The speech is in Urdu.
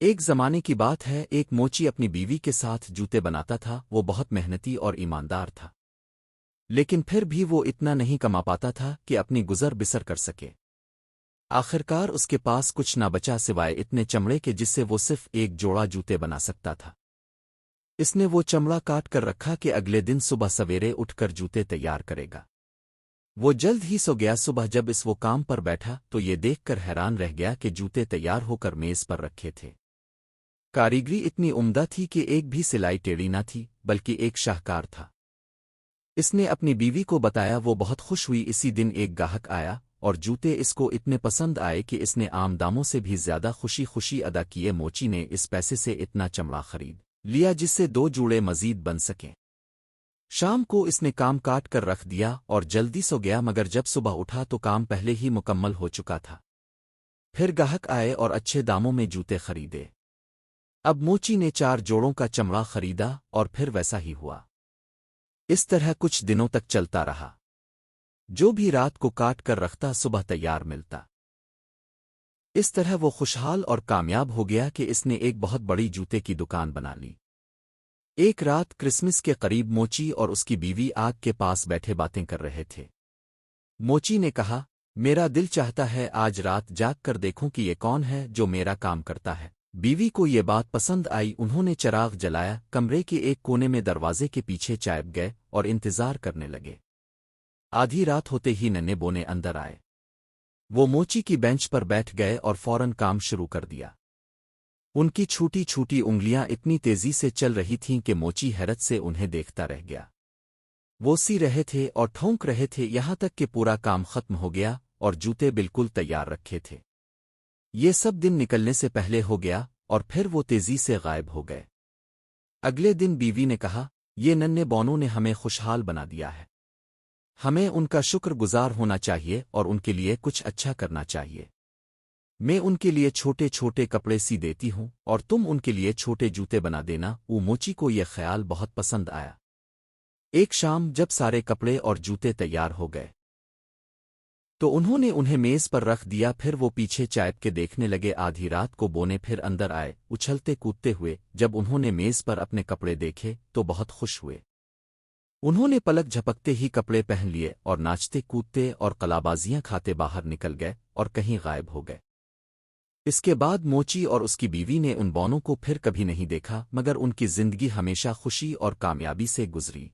ایک زمانے کی بات ہے، ایک موچی اپنی بیوی کے ساتھ جوتے بناتا تھا۔ وہ بہت محنتی اور ایماندار تھا، لیکن پھر بھی وہ اتنا نہیں کما پاتا تھا کہ اپنی گزر بسر کر سکے۔ آخرکار اس کے پاس کچھ نہ بچا سوائے اتنے چمڑے کے جس سے وہ صرف ایک جوڑا جوتے بنا سکتا تھا۔ اس نے وہ چمڑا کاٹ کر رکھا کہ اگلے دن صبح سویرے اٹھ کر جوتے تیار کرے گا۔ وہ جلد ہی سو گیا۔ صبح جب وہ کام پر بیٹھا تو یہ دیکھ کر حیران رہ گیا کہ جوتے تیار ہو کر میز پر رکھے تھے۔ کاریگری اتنی عمدہ تھی کہ ایک بھی سلائی ٹیڑھی نہ تھی، بلکہ ایک شاہکار تھا۔ اس نے اپنی بیوی کو بتایا، وہ بہت خوش ہوئی۔ اسی دن ایک گاہک آیا اور جوتے اس کو اتنے پسند آئے کہ اس نے عام داموں سے بھی زیادہ خوشی ادا کیے۔ موچی نے اس پیسے سے اتنا چمڑا خرید لیا جس سے 2 جوڑے مزید بن سکیں۔ شام کو اس نے کام کاٹ کر رکھ دیا اور جلدی سو گیا، مگر جب صبح اٹھا تو کام پہلے ہی مکمل ہو چکا تھا۔ پھر گاہک آئے اور اچھے داموں میں جوتے خریدے۔ اب موچی نے 4 جوڑوں کا چمڑا خریدا اور پھر ویسا ہی ہوا۔ اس طرح کچھ دنوں تک چلتا رہا۔ جو بھی رات کو کاٹ کر رکھتا صبح تیار ملتا۔ اس طرح وہ خوشحال اور کامیاب ہو گیا کہ اس نے ایک بہت بڑی جوتے کی دکان بنا لی۔ ایک رات کرسمس کے قریب موچی اور اس کی بیوی آگ کے پاس بیٹھے باتیں کر رہے تھے۔ موچی نے کہا، میرا دل چاہتا ہے آج رات جاگ کر دیکھوں کہ یہ کون ہے جو میرا کام کرتا ہے۔ بیوی کو یہ بات پسند آئی۔ انہوں نے چراغ جلایا، کمرے کے ایک کونے میں دروازے کے پیچھے چائپ گئے اور انتظار کرنے لگے۔ آدھی رات ہوتے ہی ننے بونے اندر آئے۔ وہ موچی کی بینچ پر بیٹھ گئے اور فوراً کام شروع کر دیا۔ ان کی چھوٹی چھوٹی انگلیاں اتنی تیزی سے چل رہی تھیں کہ موچی حیرت سے انہیں دیکھتا رہ گیا۔ وہ سی رہے تھے اور ٹھونک رہے تھے یہاں تک کہ پورا کام ختم ہو گیا اور جوتے بالکل تیار رکھے تھے۔ یہ سب دن نکلنے سے پہلے ہو گیا اور پھر وہ تیزی سے غائب ہو گئے۔ اگلے دن بیوی نے کہا، یہ ننے بونوں نے ہمیں خوشحال بنا دیا ہے۔ ہمیں ان کا شکر گزار ہونا چاہیے اور ان کے لیے کچھ اچھا کرنا چاہیے۔ میں ان کے لیے چھوٹے چھوٹے کپڑے سی دیتی ہوں اور تم ان کے لیے چھوٹے جوتے بنا دینا۔ موچی کو یہ خیال بہت پسند آیا۔ ایک شام جب سارے کپڑے اور جوتے تیار ہو گئے تو انہوں نے انہیں میز پر رکھ دیا۔ پھر وہ پیچھے چائپ کے دیکھنے لگے۔ آدھی رات کو بونے پھر اندر آئے اچھلتے کودتے ہوئے۔ جب انہوں نے میز پر اپنے کپڑے دیکھے تو بہت خوش ہوئے۔ انہوں نے پلک جھپکتے ہی کپڑے پہن لیے اور ناچتے کودتے اور قلابازیاں کھاتے باہر نکل گئے اور کہیں غائب ہو گئے۔ اس کے بعد موچی اور اس کی بیوی نے ان بونوں کو پھر کبھی نہیں دیکھا، مگر ان کی زندگی ہمیشہ خوشی اور کامیابی سے گزری۔